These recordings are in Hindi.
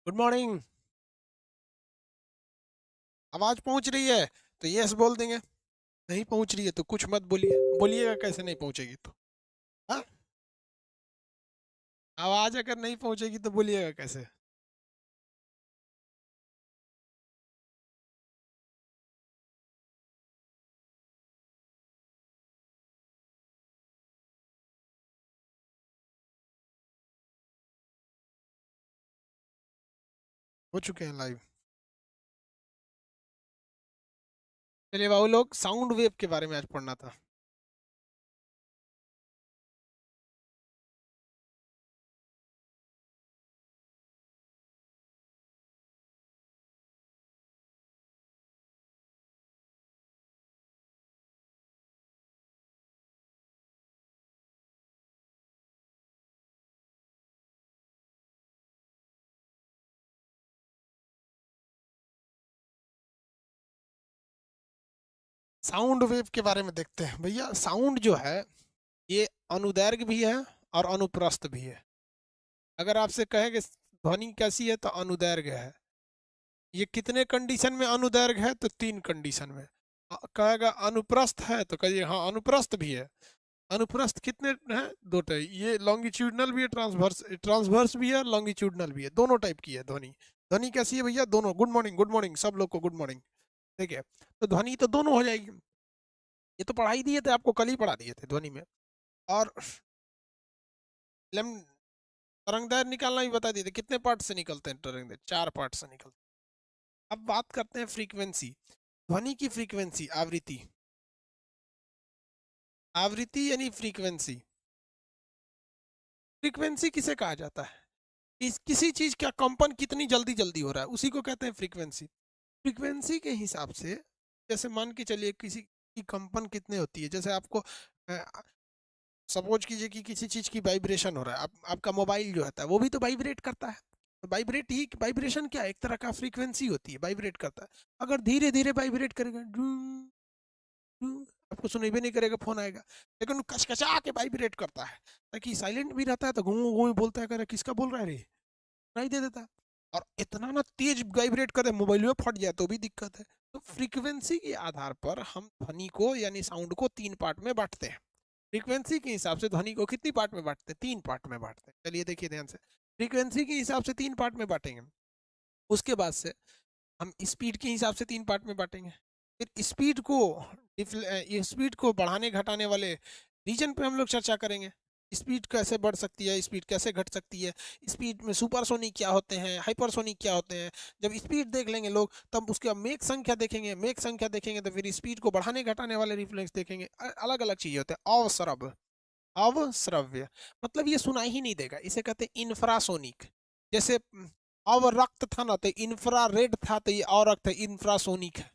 Good morning. आवाज पहुंच रही है तो यस बोल देंगे। नहीं पहुंच रही है तो कुछ मत बोलिए। बोलिएगा कैसे नहीं पहुंचेगी तो। हाँ, आवाज अगर नहीं पहुंचेगी तो बोलिएगा कैसे। हो चुके हैं लाइव। चलिए बाबू लोग, साउंड वेव के बारे में आज पढ़ना था। साउंड वेव के बारे में देखते हैं भैया। साउंड जो है ये अनुदैर्घ्य भी है और अनुप्रस्थ भी है। अगर आपसे कहे कि ध्वनि कैसी है तो अनुदैर्घ्य है। ये कितने कंडीशन में अनुदैर्घ्य है तो तीन कंडीशन में। कहेगा अनुप्रस्थ है तो कहिए हाँ अनुप्रस्थ भी है। अनुप्रस्थ कितने हैं? दो टाइप, ये लॉन्गिट्यूडनल भी है, ट्रांसवर्स ट्रांसवर्स भी है, लॉन्गिट्यूडनल भी है। दोनों टाइप की है ध्वनि। ध्वनि कैसी है भैया? दोनों। गुड मॉर्निंग, गुड मॉर्निंग सब लोग को गुड मॉर्निंग। ठीक है, तो ध्वनि तो दोनों हो जाएगी। ये तो पढ़ाई दिए थे आपको, कल ही पढ़ा दिए थे ध्वनि में। और लम तरंगदैर्घ्य निकालना भी बता दिए थे। कितने पार्ट से निकलते हैं तरंगदैर्घ्य? चार पार्ट से निकलते हैं। अब बात करते हैं फ्रीक्वेंसी। ध्वनि की फ्रीक्वेंसी, आवृत्ति। आवृत्ति यानी फ्रीक्वेंसी। फ्रीक्वेंसी किसे कहा जाता है? किसी चीज का कंपन कितनी जल्दी जल्दी हो रहा है उसी को कहते हैं फ्रीक्वेंसी। फ्रीक्वेंसी के हिसाब से, जैसे मान के चलिए किसी की कंपन कितने होती है, जैसे आपको सपोज कीजिए कि किसी चीज की वाइब्रेशन हो रहा है। आपका मोबाइल जो होता है वो भी तो वाइब्रेट करता है। वाइब्रेट ही, वाइब्रेशन क्या है? एक तरह का फ्रीक्वेंसी होती है, वाइब्रेट करता है। अगर धीरे धीरे वाइब्रेट करेगा, आपको सुनाई भी नहीं करेगा, फोन आएगा। लेकिन वो कचकचा के वाइब्रेट करता है, ताकि साइलेंट भी रहता है तो घूम घूम बोलता है, करे किसका बोल रहा है रे, सुनाई दे देता है। और इतना ना तेज वाइब्रेट करे मोबाइल में फट जाए तो भी दिक्कत है। तो फ्रीक्वेंसी के आधार पर हम ध्वनि को यानी साउंड को तीन पार्ट में बांटते हैं। फ्रीक्वेंसी के हिसाब से ध्वनि को कितनी पार्ट में बांटते हैं? तीन पार्ट में बांटते हैं। चलिए देखिए ध्यान से। फ्रीक्वेंसी के हिसाब से तीन पार्ट में बांटेंगे। उसके बाद से हम स्पीड के हिसाब से तीन पार्ट में बांटेंगे। फिर स्पीड को बढ़ाने घटाने वाले रीजन पे हम लोग चर्चा करेंगे। स्पीड कैसे बढ़ सकती है, स्पीड कैसे घट सकती है, स्पीड में सुपरसोनिक क्या होते हैं, हाइपरसोनिक क्या होते हैं। जब स्पीड देख लेंगे लोग तब उसका मेक संख्या देखेंगे, मेक संख्या देखेंगे तो फिर स्पीड को बढ़ाने घटाने वाले रिफ्लेक्स देखेंगे। अलग अलग चीजें होते हैं। अवश्रव, अवश्रव्य मतलब ये सुनाई ही नहीं देगा, इसे कहते हैं इंफ्रासोनिक। जैसे अवरक्त था ना तो इंफ्रारेड था, तो ये अवरक्त है, इंफ्रासोनिक है।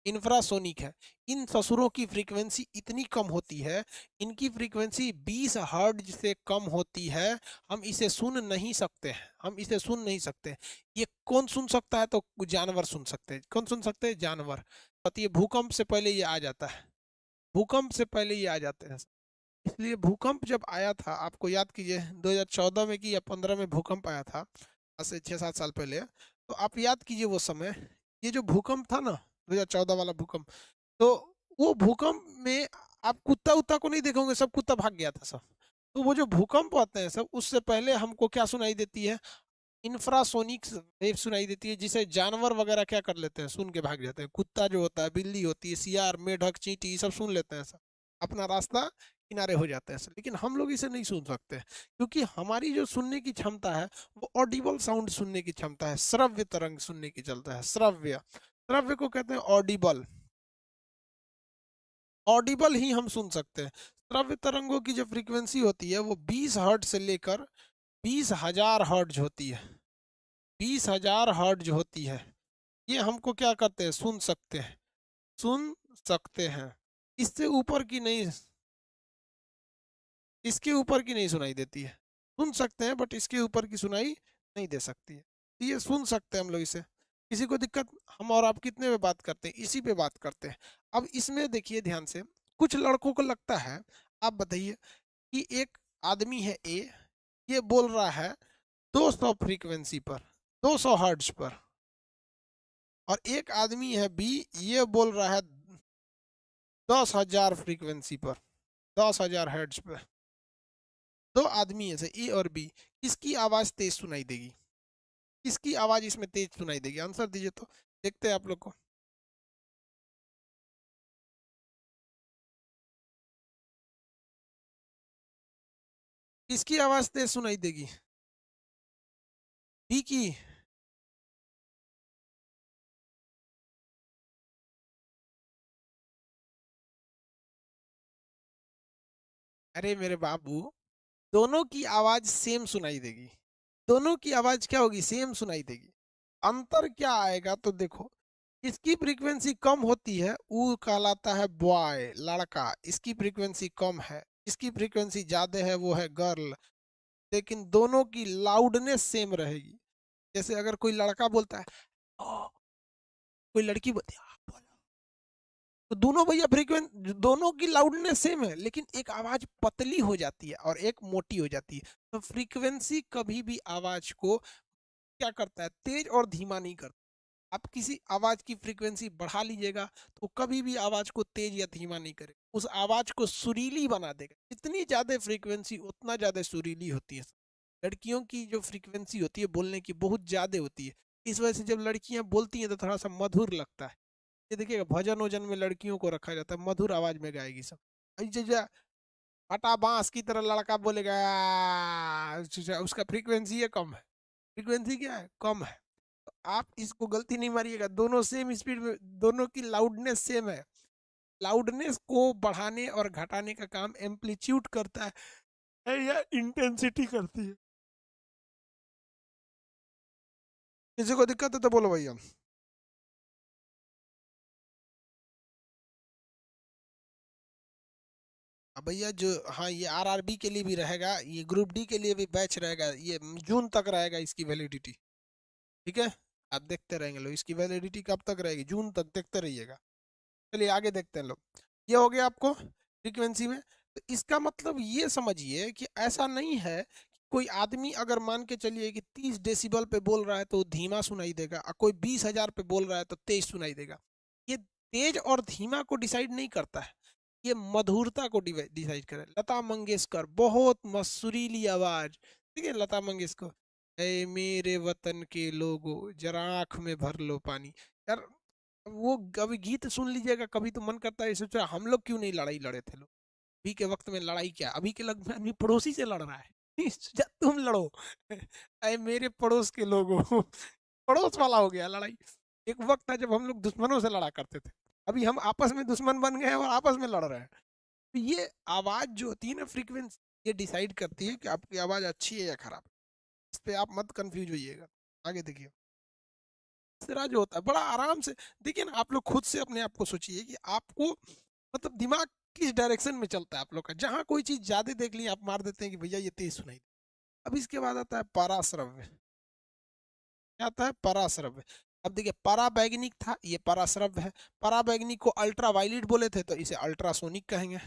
इंफ्रासोनिक है। इन ससुरों की फ्रीक्वेंसी इतनी कम होती है, इनकी फ्रीक्वेंसी 20 हर्ट्ज से कम होती है। हम इसे सुन नहीं सकते हैं, हम इसे सुन नहीं सकते। ये कौन सुन सकता है? तो जानवर सुन सकते हैं। कौन सुन सकते हैं? जानवर। तो ये भूकंप से पहले ये आ जाता है, भूकंप से पहले ये आ जाते हैं। इसलिए भूकंप जब आया था, आपको याद कीजिए 2014 में कि या 15 में भूकंप आया था, आज से 6-7 साल पहले। तो आप याद कीजिए वो समय, ये जो भूकंप था ना, 2014 वाला भूकंप। तो वो भूकंप में आप कुत्ता उत्ता को नहीं देखोगे, सब कुत्ता भाग गया था सब। तो वो जो भूकंप आते हैं सब, उससे पहले हमको क्या सुनाई देती है? इंफ्रासोनिक वेव सुनाई देती है, जिसे जानवर वगैरह क्या कर लेते हैं? सुन के भाग जाते हैं। कुत्ता जो होता है, बिल्ली होती है, सियार, मेढक, चींटी, ये सब सुन लेते हैं सब, अपना रास्ता किनारे हो जाते हैं सब। लेकिन हम लोग इसे नहीं सुन सकते, क्योंकि हमारी जो सुनने की क्षमता है वो ऑडिबल साउंड सुनने की क्षमता है, श्रव्य तरंग सुनने की चलता है। श्रव्य, श्रव्य को कहते हैं ऑडिबल। ऑडिबल ही हम सुन सकते हैं। श्रव्य तरंगों की जो फ्रीक्वेंसी होती है वो 20 हर्ट्ज से लेकर 20,000 हर्ट्ज होती है। 20,000 हर्ट्ज होती है। ये हमको क्या करते हैं? सुन सकते हैं, सुन सकते हैं। इससे ऊपर की नहीं, इसके ऊपर की नहीं सुनाई देती है। सुन सकते हैं बट इसके ऊपर की सुनाई नहीं दे सकती है। तो ये सुन सकते हैं हम लोग इसे। किसी को दिक्कत? हम और आप कितने पे बात करते हैं? इसी पे बात करते हैं। अब इसमें देखिए ध्यान से, कुछ लड़कों को लगता है, आप बताइए, कि एक आदमी है ए, ये बोल रहा है 200 फ्रीक्वेंसी पर। 200 हर्ट्ज पर, और एक आदमी है बी, ये बोल रहा है 10,000 फ्रीक्वेंसी पर, 10,000 हर्ट्ज पर। दो आदमी है से ए और बी, किसकी आवाज तेज सुनाई देगी? किसकी आवाज इसमें तेज सुनाई देगी? आंसर दीजिए तो, देखते हैं आप लोग को। किसकी आवाज तेज सुनाई देगी? बी की। अरे मेरे बाबू, दोनों की आवाज सेम सुनाई देगी। दोनों की आवाज क्या होगी? सेम सुनाई देगी। अंतर क्या आएगा तो देखो, इसकी फ्रीक्वेंसी कम होती है वो कहलाता है बॉय, लड़का, इसकी फ्रीक्वेंसी कम है। इसकी फ्रीक्वेंसी ज्यादा है वो है गर्ल। लेकिन दोनों की लाउडनेस सेम रहेगी। जैसे अगर कोई लड़का बोलता है "आ", कोई लड़की बोलती है "आ, बोलो", तो दोनों भैया फ्रीक्वेंस, दोनों की लाउडनेस सेम है, लेकिन एक आवाज पतली हो जाती है और एक मोटी हो जाती है। तो फ्रीक्वेंसी कभी भी आवाज को क्या करता है? तेज और धीमा नहीं करता। आप किसी आवाज की फ्रीक्वेंसी बढ़ा लीजिएगा तो कभी भी आवाज को तेज या धीमा नहीं करेगा, उस आवाज को सुरीली बना देगा। जितनी ज्यादा फ्रीक्वेंसी उतना ज्यादा सुरीली होती है। लड़कियों की जो फ्रीक्वेंसी होती है बोलने की बहुत ज्यादा होती है, इस वजह से जब लड़कियां बोलती हैं तो थोड़ा सा मधुर लगता है। ये देखिएगा भजन वजन में लड़कियों को रखा जाता है, मधुर आवाज में गाएगी सब। फटा बांस की तरह लड़का बोलेगा उसका फ्रीक्वेंसी है कम है। फ्रीक्वेंसी क्या है? कम है। तो आप इसको गलती नहीं मारिएगा, दोनों सेम स्पीड में, दोनों की लाउडनेस सेम है। लाउडनेस को बढ़ाने और घटाने का काम एम्पलीट्यूड करता है या इंटेंसिटी करती है। किसी को दिक्कत है तो बोलो भैया। अब भैया जो, हाँ ये आरआरबी के लिए भी रहेगा, ये ग्रुप डी के लिए भी बैच रहेगा, ये जून तक रहेगा इसकी वैलिडिटी। ठीक है, आप देखते रहेंगे लोग, इसकी वैलिडिटी कब तक रहेगी? जून तक, देखते रहिएगा। चलिए आगे देखते हैं लोग। ये हो गया आपको फ्रीक्वेंसी में। तो इसका मतलब ये समझिए कि ऐसा नहीं है कि कोई आदमी अगर मान के चलिए कि 30 डेसिबल पे बोल रहा है तो धीमा सुनाई देगा, और कोई 20,000 पे बोल रहा है तो तेज सुनाई देगा। ये तेज और धीमा को डिसाइड नहीं करता है, ये मधुरता को डिसाइड करे। लता मंगेशकर बहुत मसुरीली आवाज, ठीक है, लता मंगेशकर, ऐ मेरे वतन के लोगों जरा आंख में भर लो पानी। यार वो कभी गीत सुन लीजिएगा, कभी तो मन करता है सोचा हम लोग क्यों नहीं लड़ाई लड़े थे लोग। अभी के वक्त में लड़ाई क्या, अभी के लग में आदमी पड़ोसी से लड़ रहा है। सोचा तुम लड़ो, ऐ मेरे पड़ोस के लोगों, पड़ोस वाला हो गया लड़ाई। एक वक्त था जब हम लोग दुश्मनों से लड़ा करते थे, अभी हम आपस में दुश्मन बन गए हैं और आपस में लड़ रहे हैं। तो ये आवाज जो होती है ना, फ्रीक्वेंसी, ये डिसाइड करती है कि आपकी आवाज अच्छी है या खराब है। इस पे आप मत कंफ्यूज होइएगा। आगे देखिए, तीसरा जो होता है बड़ा आराम से, देखिए ना आप लोग खुद से अपने आप को सोचिए कि आपको मतलब दिमाग किस डायरेक्शन में चलता है आप लोग का। जहाँ कोई चीज ज्यादा देख ली आप मार देते हैं कि भैया ये तेज सुनाई। अब इसके बाद आता है पराश्रव्य। क्या आता है? पराश्रव्य। अब देखिए पराबैंगनिक था, ये पराश्रव्य है। पराबैंगनिक को अल्ट्रा वायलेट बोले थे तो इसे अल्ट्रासोनिक कहेंगे।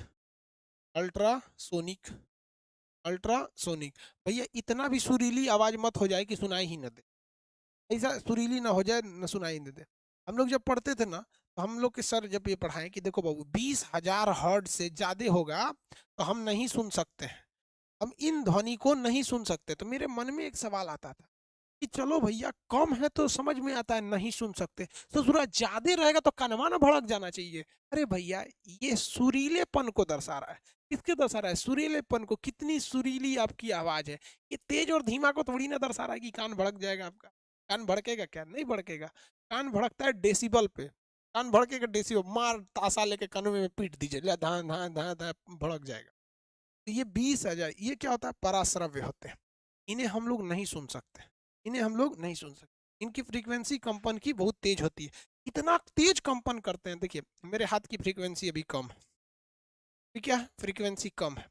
Ultrasonic, ultrasonic. भैया इतना भी सुरीली आवाज मत हो जाए कि सुनाई ही न दे, ऐसा सुरीली ना हो जाए न सुनाई न दे। हम लोग जब पढ़ते थे ना, तो हम लोग के सर जब ये पढ़ाएं कि देखो बाबू 20,000 हर्ट्ज से ज्यादा होगा तो हम नहीं सुन सकते हैं, हम इन ध्वनि को नहीं सुन सकते। तो मेरे मन में एक सवाल आता था कि चलो भैया कम है तो समझ में आता है नहीं सुन सकते, तो थोड़ा ज्यादा रहेगा तो कनवा ना भड़क जाना चाहिए। अरे भैया ये सुरीलेपन को दर्शा रहा है। किसके दर्शा रहा है? सुरीलेपन को। कितनी सुरीली आपकी आवाज है। ये तेज और धीमा को थोड़ी ना दर्शा रहा है कि कान भड़क जाएगा आपका। कान भड़केगा क्या? नहीं भड़केगा। कान भड़कता है डेसिबल पे। कान भड़केगा डेसिबल, मार ताशा लेके कानों में पीट दीजिए, ले धां धां धां धां भड़क जाएगा। तो ये 20,000, ये क्या होता है? पराश्रव्य होते हैं। इन्हें हम लोग नहीं सुन सकते, इन्हें हम लोग नहीं सुन सकते। इनकी फ्रीक्वेंसी कंपन की बहुत तेज होती है। इतना तेज कंपन करते हैं, देखिए मेरे हाथ की फ्रीक्वेंसी अभी कम है, ठीक है, फ्रीक्वेंसी कम है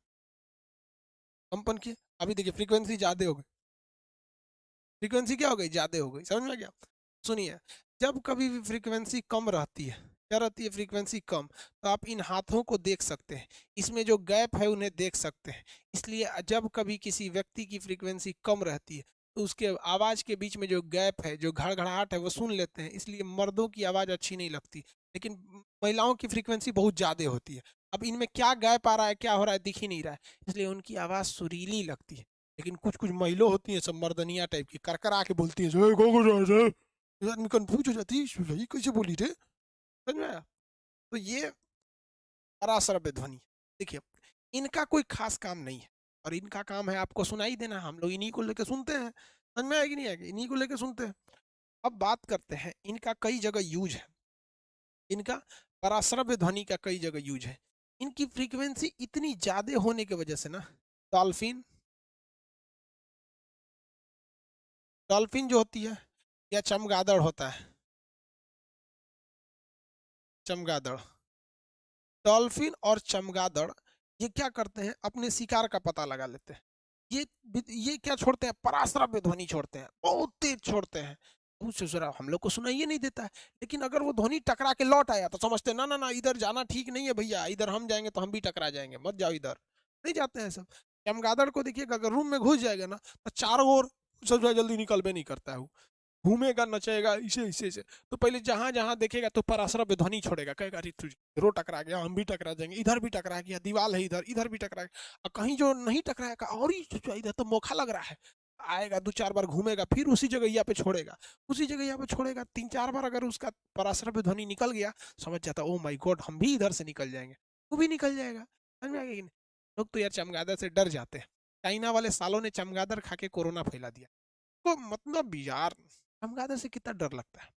कंपन की। अभी देखिए फ्रीक्वेंसी ज्यादा हो गई, फ्रीक्वेंसी क्या हो गई? ज्यादा हो गई। समझ में गया? सुनिए, जब कभी भी फ्रीक्वेंसी कम रहती है, क्या रहती है? फ्रीक्वेंसी कम, तो आप इन हाथों को देख सकते हैं, इसमें जो गैप है उन्हें देख सकते हैं। इसलिए जब कभी किसी व्यक्ति की फ्रीक्वेंसी कम रहती है तो उसके आवाज़ के बीच में जो गैप है, जो घड़घड़ाहट है, वो सुन लेते हैं, इसलिए मर्दों की आवाज़ अच्छी नहीं लगती, लेकिन महिलाओं की फ्रीक्वेंसी बहुत ज़्यादा होती है। अब इनमें क्या गैप आ रहा है, क्या हो रहा है, दिख ही नहीं रहा है, इसलिए उनकी आवाज़ सुरीली लगती है। लेकिन कुछ कुछ महिला होती हैं सब मर्दनिया टाइप की, कर आके बोलती हैं, "जय गो गो जय जय", तो आदमी कंफ्यूज हो जाती है, "ये कैसे बोली रे"? समझ में आया? तो ये पराश्रव्य ध्वनि, देखिए इनका कोई खास काम नहीं है, और इनका काम है आपको सुनाई देना, हम लोग इन्हीं को लेके सुनते हैं। समझ में आएगी नहीं आएगी, इन्हीं को लेके सुनते हैं। अब बात करते हैं, इनका कई जगह यूज है, इनका पराश्रव्य ध्वनि का कई जगह यूज है। इनकी फ्रीक्वेंसी इतनी ज्यादा होने की वजह से ना, डॉल्फिन, डॉल्फिन जो होती है, या चमगादड़ होता है, चमगादड़, डॉल्फिन और चमगादड़, ये क्या करते हैं, अपने शिकार का पता लगा लेते हैं। ये ये क्या छोड़ते हैं, पराश्रव्य ध्वनि छोड़ते हैं, बहुत तेज छोड़ते हैं। उससे जरा हम लोग को सुनाई नहीं देता है, लेकिन अगर वो ध्वनि टकरा के लौट आया तो समझते हैं, ना ना ना, इधर जाना ठीक नहीं है भैया, इधर हम जाएंगे तो हम भी टकरा जाएंगे, मत जाओ इधर। नहीं जाते हैं सब। चमगादड़ को देखिएगा, अगर रूम में घुस जाएगा ना, तो चारों ओर सबसे जल्दी निकल भी नहीं करता है वो, घूमेगा, नचेगा, इसे इसे इसे। तो पहले जहां जहां देखेगा तो पराश्रव्य ध्वनि छोड़ेगा, कहेगा अरे रो टकरा गया, हम भी टकरा जाएंगे, इधर भी टकरा गया, दीवार है इधर, इधर भी टकरा गया। और कहीं जो नहीं टकराएगा, और ही इधर तो मौका लग रहा है, आएगा, दो चार बार घूमेगा, फिर उसी जगह पे छोड़ेगा, उसी जगह पे छोड़ेगा, तीन चार बार अगर उसका पराश्रव्य ध्वनि निकल गया, समझ जाता ओ माय गॉड, हम भी इधर से निकल जाएंगे, वो भी निकल जाएगा। समझ में आ गया कि नहीं? लोग तो यार चमगादड़ से डर जाते हैं। चाइना वाले सालों ने चमगादड़ खा के कोरोना फैला दिया। तो मतलब यार, चमगादड़ से कितना डर लगता है।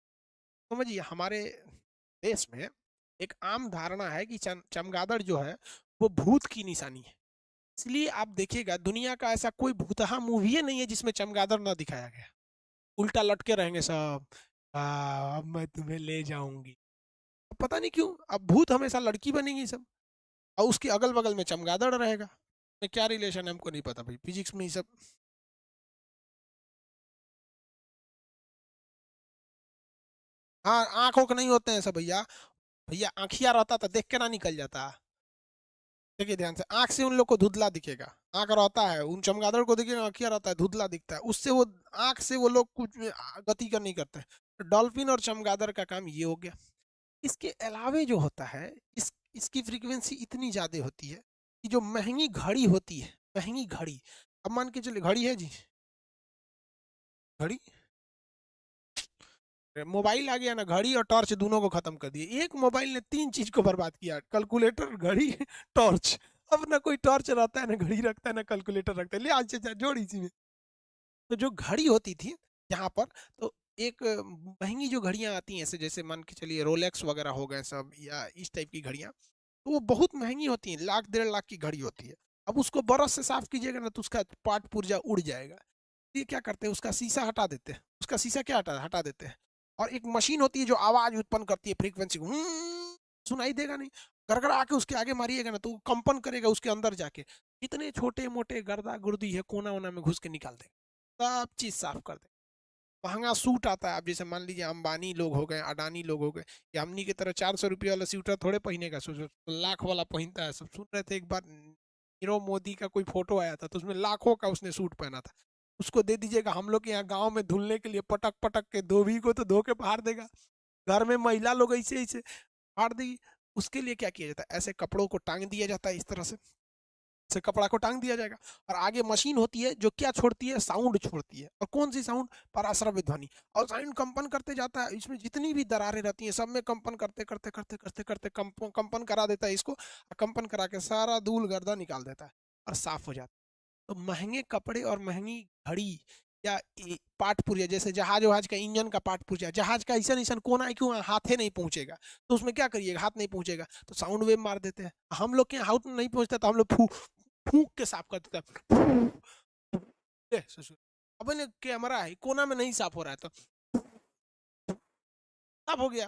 समझिए, हमारे देश में एक आम धारणा है कि चमगादड़ जो है वो भूत की निशानी है। इसलिए आप देखिएगा, दुनिया का ऐसा कोई भूतहा मूवी नहीं है जिसमें चमगादड़ ना दिखाया गया। उल्टा लटके रहेंगे सब, अब मैं तुम्हें ले जाऊंगी। पता नहीं क्यों अब भूत हमेशा लड़की बनेगी सब, और उसके अगल बगल में चमगादड़ रहेगा। में क्या रिलेशन है हमको नहीं पता भाई, फिजिक्स में ही सब। हाँ, आंख ओख नहीं होते हैं सब भैया, भैया आँखिया रहता तो देख के ना निकल जाता। देखिए ध्यान से, आंख से उन लोग को धुंधला दिखेगा, आंख रहता है उन चमगादड़ को, देखिएगा आँखिया रहता है, धुंधला दिखता है, उससे वो आंख से वो लोग कुछ गति कर नहीं करते। तो डॉल्फिन और चमगादड़ का काम ये हो गया। इसके अलावे जो होता है, इसकी फ्रीक्वेंसी इतनी ज्यादा होती है कि जो महंगी घड़ी होती है, महंगी घड़ी, अब मान के चलिए घड़ी है जी, घड़ी, मोबाइल आ गया ना, घड़ी और टॉर्च दोनों को खत्म कर दिए। एक मोबाइल ने तीन चीज को बर्बाद किया, कैलकुलेटर, घड़ी, टॉर्च। अब ना कोई टॉर्च रहता है, ना घड़ी रखता है, ना कैलकुलेटर रखता है, ले आज जोड़ इसी में। तो जो घड़ी होती थी यहाँ पर, तो एक महंगी जो घड़ियां आती हैं, ऐसे जैसे मान के चलिए रोलेक्स वगैरह हो गए सब, या इस टाइप की घड़ियां, तो वो बहुत महंगी होती हैं, लाख डेढ़ लाख की घड़ी होती है। अब उसको बरस से साफ कीजिएगा ना, तो उसका पार्ट पुर्जा उड़ जाएगा। ये क्या करते हैं, उसका शीशा हटा देते हैं, उसका शीशा क्या हटा हटा देते हैं, और एक मशीन होती है जो आवाज उत्पन्न करती है, फ्रीक्वेंसी सुनाई देगा नहीं, गड़गड़ा के उसके आगे मारिएगा ना तो वो कंपन करेगा उसके अंदर जाके, इतने छोटे मोटे गर्दा गुर्दी है कोना वोना में घुस के निकाल देगा, सब चीज साफ कर दे। महंगा सूट आता है, आप जैसे मान लीजिए अंबानी लोग हो गए, अडानी लोग हो गए, या हमनी की तरह 400 रुपये वाला स्वेटर थोड़े पहनेगा, सोचो लाख वाला पहनता है। सब सुन रहे थे, एक बार नीरव मोदी का कोई फोटो आया था, तो उसमें लाखों का उसने सूट पहना था। उसको दे दीजिएगा, हम लोग के यहाँ गाँव में धुलने के लिए पटक पटक के धोबी को तो धो के फाड़ देगा, घर में महिला लोग ऐसे ऐसे फाड़ देगी। उसके लिए क्या किया जाता है, ऐसे कपड़ों को टांग दिया जाता है इस तरह से कपड़ा को टांग दिया जाएगा, और आगे मशीन होती है जो क्या छोड़ती है, साउंड छोड़ती है। और कौन सी साउंड, पराश्रव्य ध्वनि। और साउंड कंपन करते जाता है, इसमें जितनी भी दरारें रहती हैं सब में कंपन करते करते करते करते करते कंपन करा देता है इसको, कंपन करा के सारा धूल गर्दा निकाल देता है, और साफ हो जाता है। तो महंगे कपड़े और महंगी घड़ी, या पार्ट पुर्जा, जैसे जहाज वहाज का इंजन का पार्ट पुर्जा, जहाज का ऐसा ऐसा कोना है क्यों हाथे नहीं पहुंचेगा, तो उसमें क्या करिएगा, हाथ नहीं पहुंचेगा तो साउंड वेव मार देते हैं। हम लोग के हाथ नहीं पहुंचता तो हम लोग फूंक के साफ कर देता है। ससुर, अब ने कैमरा है कोना में नहीं साफ हो रहा है, तो साफ हो गया,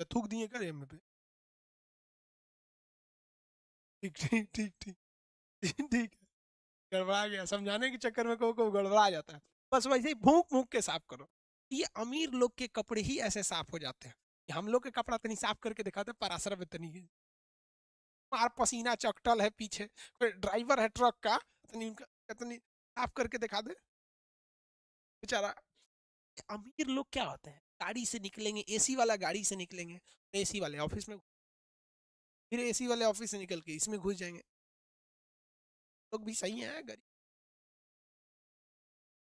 तो थूक दिए करे हम पे। ठीक ठीक ठीक ठीक ठीक है, गड़बड़ा गया, समझाने के चक्कर में को गड़बड़ा जाता है। बस वैसे ही फूंक फूंक के साफ करो। ये अमीर लोग के कपड़े ही ऐसे साफ हो जाते हैं। हम लोग के कपड़ा तनी साफ करके दिखाते, पराशर में तनी मार पसीना चकटल है पीछे, कोई ड्राइवर है ट्रक का, तनी साफ करके दिखा दे। बेचारा। अमीर लोग क्या होते हैं, गाड़ी से निकलेंगे, एसी वाला गाड़ी से निकलेंगे, एसी वाले ऑफिस में, फिर एसी वाले ऑफिस से निकल के इसमें घुस जाएंगे। लोग भी सही है गरीब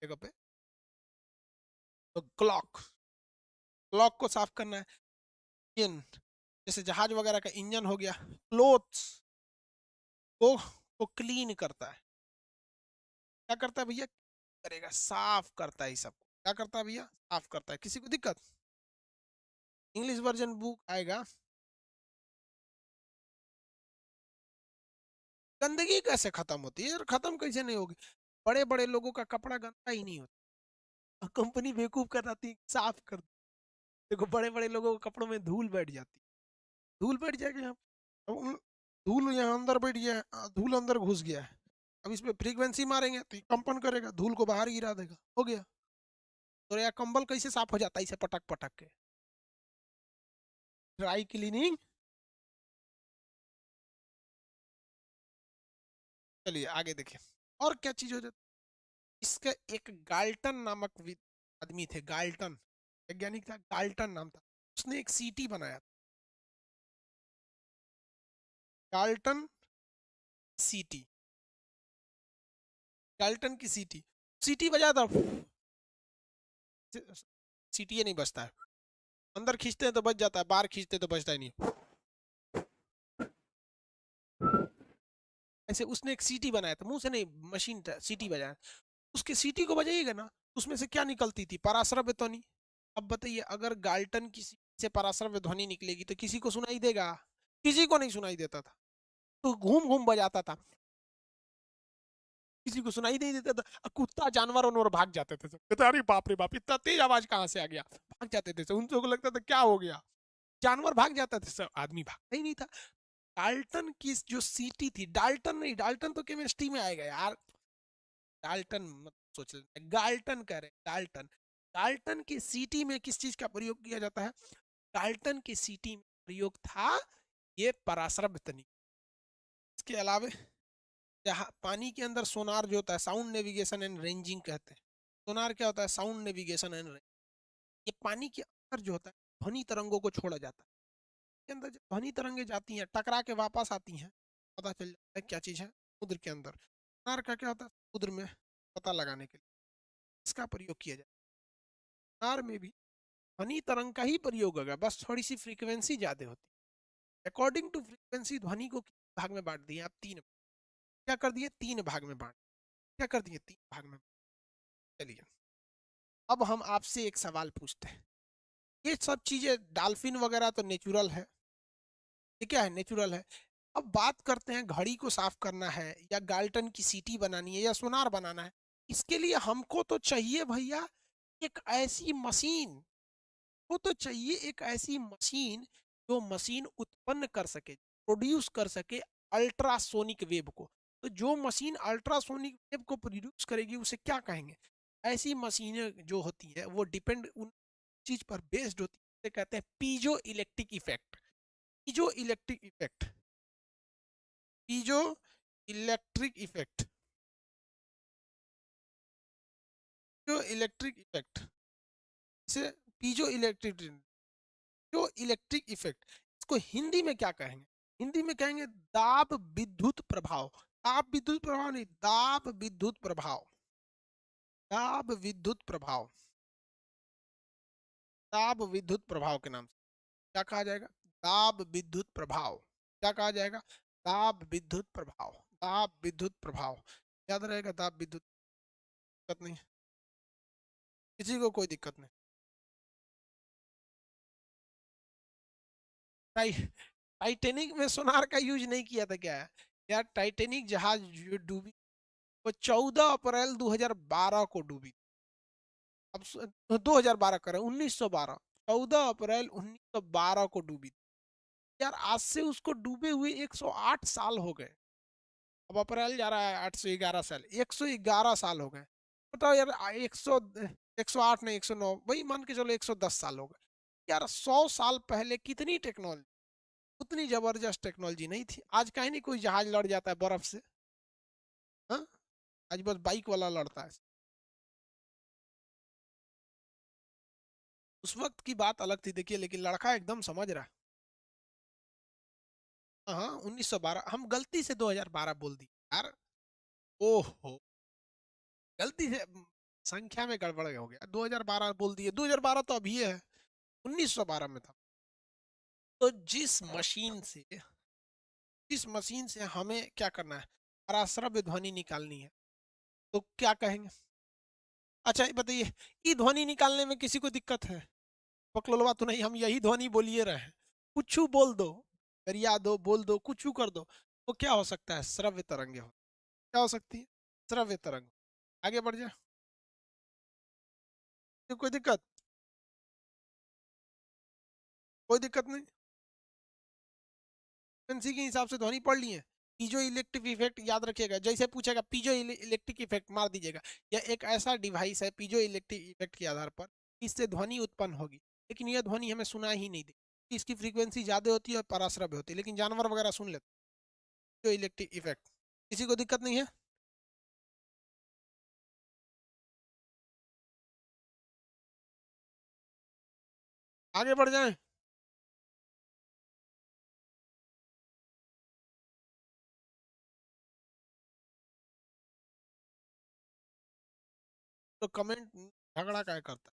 जगह पे। तो क्लॉक, क्लॉक को साफ करना है। इंजन, जैसे जहाज वगैरह का इंजन हो गया। क्लोथ्स को क्लीन करता है। क्या करता है भैया, करेगा, साफ करता है, ये सब क्या करता है भैया, साफ करता है। किसी को दिक्कत, इंग्लिश वर्जन बुक आएगा। गंदगी कैसे खत्म होती है यार, खत्म कैसे नहीं होगी। बड़े बड़े लोगों का कपड़ा गंदा ही नहीं होता, कंपनी बेवकूफ कराती है, साफ कर। देखो बड़े बड़े लोगों के कपड़ों में धूल बैठ जाती है, धूल बैठ जाएगी यहाँ। अब धूल यहाँ अंदर बैठ गया है, धूल अंदर घुस गया है। अब इस पे फ्रीक्वेंसी मारेंगे तो ये कंपन करेगा, धूल को बाहर गिरा देगा, हो गया। तो यार कंबल कैसे साफ हो जाता है इसे पटक पटक के। Dry cleaning. चलिए आगे देखिए, और क्या चीज हो जाती है। इसका एक गाल्टन नामक आदमी थे, गाल्टन वैज्ञानिक था, गाल्टन नाम था। उसने एक सीटी बनाया, गाल्टन सीटी, गाल्टन की सीटी। सीटी बजाता, सीटी ये नहीं बजता है, अंदर खींचते हैं तो बच जाता है, बाहर खींचते तो बजता ही नहीं। ऐसे उसने एक सीटी बनाया था, मुंह से नहीं, मशीन था, सीटी बजाया। उसके सीटी को बजाइएगा ना, उसमें से क्या निकलती थी, पराश्रव्य ध्वनि। अब बताइए, अगर गाल्टन की सीटी से पराश्रव्य ध्वनि निकलेगी तो किसी को सुनाई देगा, किसी को नहीं सुनाई देता था। तो घूम घूम बजाता था, किसी को सुनाई नहीं देता था। कुत्ता जानवर और भाग जाते थे सब, कहते अरे बाप रे बाप, इतना तेज आवाज कहाँ से आ गया, भाग जाते थे सब। उन सबको लगता था क्या हो गया, जानवर भाग जाता था, सब आदमी भागता ही नहीं था। डाल्टन की जो सीटी थी, डाल्टन नहीं, डाल्टन तो केमिस्ट्री में आएगा यार, डाल्टन मत सोच लेना, गाल्टन कह रहे, डाल्टन। डाल्टन की सीटी में किस चीज का प्रयोग किया जाता है, डाल्टन की सीटी में प्रयोग था ये पराश्रव्य तनिक। इसके अलावा जहाँ पानी के अंदर सोनार जो होता है, साउंड नेविगेशन एंड रेंजिंग कहते हैं। सोनार क्या होता है, साउंड नेविगेशन एंड रेंजिंग। ये पानी के अंदर जो होता है, ध्वनि तरंगों को छोड़ा जाता है। के अंदर जब ध्वनि तरंगे जाती हैं, टकरा के वापस आती हैं, पता चल जाता है क्या चीज है, समुद्र के अंदर। सोनार का क्या होता है, समुद्र में पता लगाने के लिए इसका प्रयोग किया जाता है। सोनार में भी ध्वनि तरंग का ही प्रयोग होगा, बस थोड़ी सी फ्रीक्वेंसी ज्यादा होती है। अकॉर्डिंग टू फ्रीक्वेंसी ध्वनि को किस भाग में बांट दिए आप, तीन। क्या कर दिए, तीन भाग में बांट, क्या कर दिए, तीन भाग में। चलिए अब हम आपसे एक सवाल पूछते हैं। ये सब चीजें डॉल्फिन वगैरह तो नेचुरल है, ये क्या है, नेचुरल है। अब बात करते हैं, घड़ी को साफ करना है या गाल्टन की सीटी बनानी है या सोनार बनाना है, इसके लिए हमको तो चाहिए भैया एक ऐसी मशीन, वो तो चाहिए एक ऐसी मशीन जो मशीन उत्पन्न कर सके, प्रोड्यूस कर सके अल्ट्रासोनिक वेव को। तो जो मशीन अल्ट्रासोनिक वेव को प्रोड्यूस करेगी उसे क्या कहेंगे। ऐसी मशीनें जो होती है वो डिपेंड उन चीज पर बेस्ड होती है, उसे कहते हैं piezo electric effect. Piezo electric effect, piezo electric effect, जो इलेक्ट्रिक इफेक्ट से, पीजो इलेक्ट्रिक, जो इलेक्ट्रिक इफेक्ट, इसको हिंदी में क्या कहेंगे, हिंदी में कहेंगे दाब विद्युत प्रभाव। ताप विद्युत प्रभाव नहीं, दाब विद्युत प्रभाव, दाब विद्युत प्रभाव, दाब विद्युत प्रभाव के नाम से क्या कहा जाएगा, दाब विद्युत प्रभाव। क्या कहा जाएगा, दाब विद्युत प्रभाव, दाब विद्युत प्रभाव। याद रहेगा, दाब विद्युत, दिक्कत नहीं, किसी को कोई दिक्कत नहीं। टाइटेनिक में सोनार का यूज नहीं किया था क्या यार, टाइटेनिक जहाज जो डूबी, वो 14 अप्रैल 2012 को डूबी। अब 2012 करें, 1912, 14 अप्रैल 1912 को डूबी। यार आज से उसको डूबे हुए 108 साल हो गए। अब अप्रैल जा रहा है, 811 साल, 111 साल हो गए। बताओ यार, 108 नहीं, 109, वही मान के चलो 110 साल हो गए। यार 100 साल पहले कितनी टेक्नोलॉजी, उतनी जबरदस्त टेक्नोलॉजी नहीं थी। आज कहीं नहीं कोई जहाज लड़ जाता है बर्फ से, हाँ, आज बस बाइक वाला लड़ता है। उस वक्त की बात अलग थी देखिए, लेकिन लड़का एकदम समझ रहा है। हाँ हाँ, 1912, हम गलती से 2012 बोल दिए यार। ओहो, गलती से संख्या में गड़बड़ हो गया, 2012 बोल दिए, 2012 तो अभी है, 1912 में था। तो जिस मशीन से हमें क्या करना है, पराश्रव्य ध्वनि निकालनी है, तो क्या कहेंगे? अच्छा ये बताइए, ये ध्वनि निकालने में किसी को दिक्कत है? पकलोलवा तो नहीं, हम यही ध्वनि बोलिए रहे हैं। कुछ बोल दो, करिया दो, बोल दो, कुछ कर दो, तो क्या हो सकता है? श्रव्य तरंगे हो, क्या हो सकती है? श्रव्य तरंग। आगे बढ़ जाए, तो कोई दिक्कत? कोई दिक्कत नहीं, फ्रीक्वेंसी के हिसाब से ध्वनि पढ़ लिए। पीजो इलेक्ट्रिक इफेक्ट याद रखिएगा, जैसे पूछेगा पीजो इलेक्ट्रिक इफेक्ट मार दीजिएगा। यह एक ऐसा डिवाइस है पीजो इलेक्ट्रिक इफेक्ट के आधार पर, इससे ध्वनि उत्पन्न होगी, लेकिन यह ध्वनि हमें सुना ही नहीं देगी, इसकी फ्रीक्वेंसी ज्यादा होती है और पराश्रव्य होती है, लेकिन जानवर वगैरह सुन लेते हैं। पीजो इलेक्ट्रिक इफेक्ट, किसी को दिक्कत नहीं है? आगे बढ़ जाए, तो कमेंट झगड़ा क्या करता है?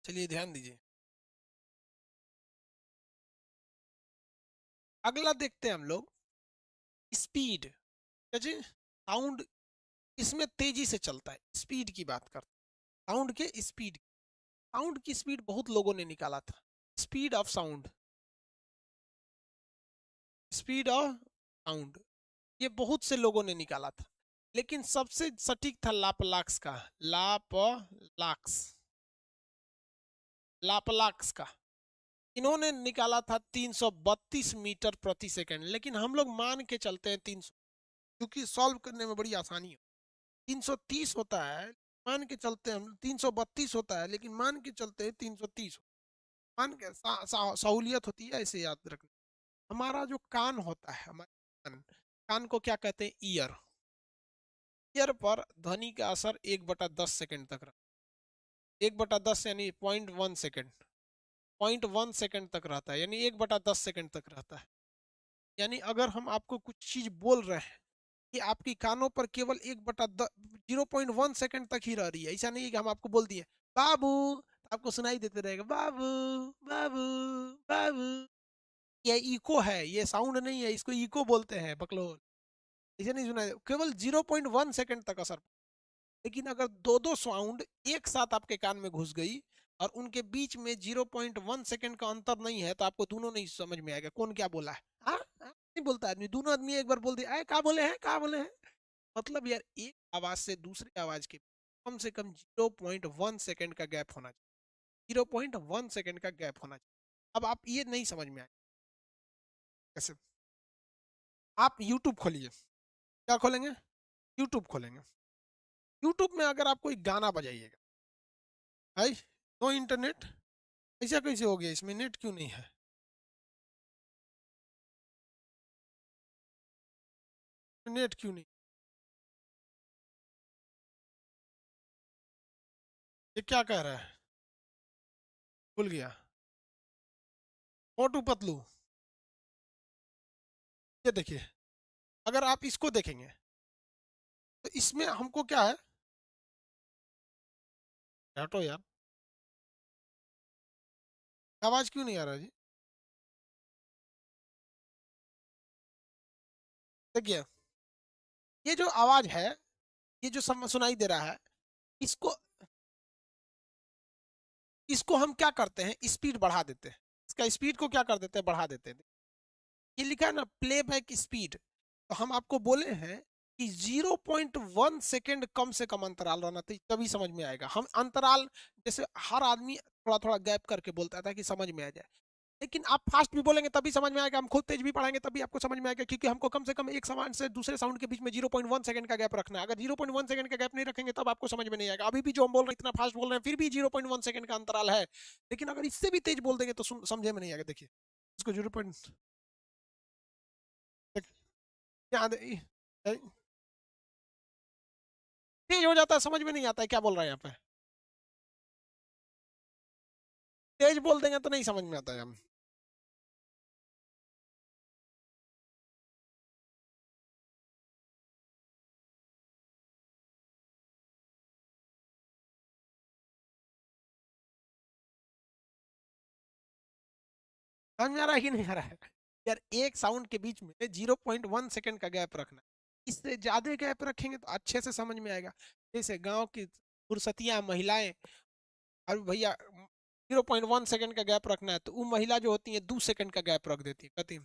चलिए ध्यान दीजिए, अगला देखते हैं हम लोग, स्पीड। क्या जी? साउंड इसमें तेजी से चलता है, स्पीड की बात करते हैं, साउंड के स्पीड। साउंड की स्पीड बहुत लोगों ने निकाला था, speed of sound, speed of sound, ये बहुत से लोगों ने निकाला था, लेकिन सबसे सटीक था लापलाक्स का। लापलाक्स, लापलाक्स का इन्होंने निकाला था 332 मीटर प्रति सेकंड, लेकिन हम लोग मान के चलते हैं 300, क्योंकि सॉल्व करने में बड़ी आसानी है। 330 होता है, मान के चलते हैं हम, 332 होता है, लेकिन मान के चलते हैं 330। मान के सहूलियत होती है, ऐसे याद रखना। हमारा जो कान होता है, हमारे कान, कान को क्या कहते हैं? ईयर। ईयर पर ध्वनि का असर 1/10 सेकंड तक रहता है, 1/10 यानी 0.1 सेकंड, 0.1 सेकंड तक रहता है, यानी 1/10 सेकंड तक रहता है। यानी अगर हम आपको कुछ चीज बोल रहे हैं, कि आपकी कानों पर केवल 0.1 सेकंड तक ही रह रही है, ऐसा नहीं है कि हम आपको बोल दिए बाबू, तो आपको सुनाई देते रहेगा बाबू, बाबू, बाबू। ये इको है, ये साउंड नहीं है, इसको इको बोलते हैं बकलोल। इसे नहीं सुना, केवल 0.1 सेकंड तक असर। लेकिन अगर दो दो साउंड एक साथ आपके कान में घुस गई, और उनके बीच में 0.1 सेकंड का अंतर नहीं है, तो आपको दोनों नहीं समझ में आएगा कौन क्या बोला है। हाँ हाँ, नहीं बोलता आदमी, दोनों आदमी एक बार बोल दिया क्या बोले हैं, क्या बोले हैं। मतलब यार, एक आवाज से दूसरी आवाज के कम से कम 0.1 सेकंड का गैप होना चाहिए, 0.1 सेकंड का गैप होना चाहिए। अब आप ये नहीं समझ में आए कैसे? आप यूट्यूब खोलिए, क्या खोलेंगे? यूट्यूब खोलेंगे, यूट्यूब में अगर आप कोई गाना बजाइएगा, भाई नो इंटरनेट, ऐसा कैसे हो गया? इसमें नेट क्यों नहीं है? नेट क्यों नहीं? ये क्या कह रहा है? भूल गया। मोटू पतलू, ये देखिए, अगर आप इसको देखेंगे, तो इसमें हमको क्या है? हटो यार, आवाज क्यों नहीं आ रहा जी? देखिए, ये जो आवाज है, ये जो सुनाई दे रहा है, इसको इसको हम क्या करते हैं? स्पीड बढ़ा देते हैं, इसका स्पीड को क्या कर देते हैं? बढ़ा देते हैं। ये लिखा है ना प्लेबैक स्पीड, तो हम आपको बोले हैं कि 0.1 सेकंड कम से कम अंतराल रहना चाहिए, तभी समझ में आएगा। हम अंतराल, जैसे हर आदमी थोड़ा थोड़ा गैप करके बोलता था कि समझ में आ जाए, लेकिन आप फास्ट भी बोलेंगे तभी समझ में आएगा, हम खुद तेज भी पढ़ाएंगे तभी आपको समझ में आएगा, क्योंकि हमको कम से कम एक साउंड से दूसरे साउंड के बीच में 0.1 सेकंड का गैप रखना है। अगर 0.1 सेकंड का गैप नहीं रखेंगे तब आपको समझ में नहीं आएगा। अभी भी जो हम बोल रहे हैं इतना फास्ट बोल रहे हैं, फिर भी 0.1 सेकंड का अंतराल है, लेकिन अगर इससे भी तेज बोल देंगे तो समझे में नहीं आएगा। देखिए इसको 0. तेज हो जाता है, समझ में नहीं आता है क्या बोल रहा है यहाँ पे। तेज बोल देंगे तो नहीं समझ में आता है हम। समझ में आ रहा है कि नहीं आ रहा है? यार एक साउंड के बीच में 0.1 सेकंड का गैप रखना, इससे ज्यादा गैप रखेंगे तो अच्छे से समझ में आएगा। जैसे गांव की फुर्सतियां महिलाएं, अब भैया 0.1 सेकंड का गैप रखना है तो वो महिला जो होती है 2 सेकंड का गैप रख देती है, कहती है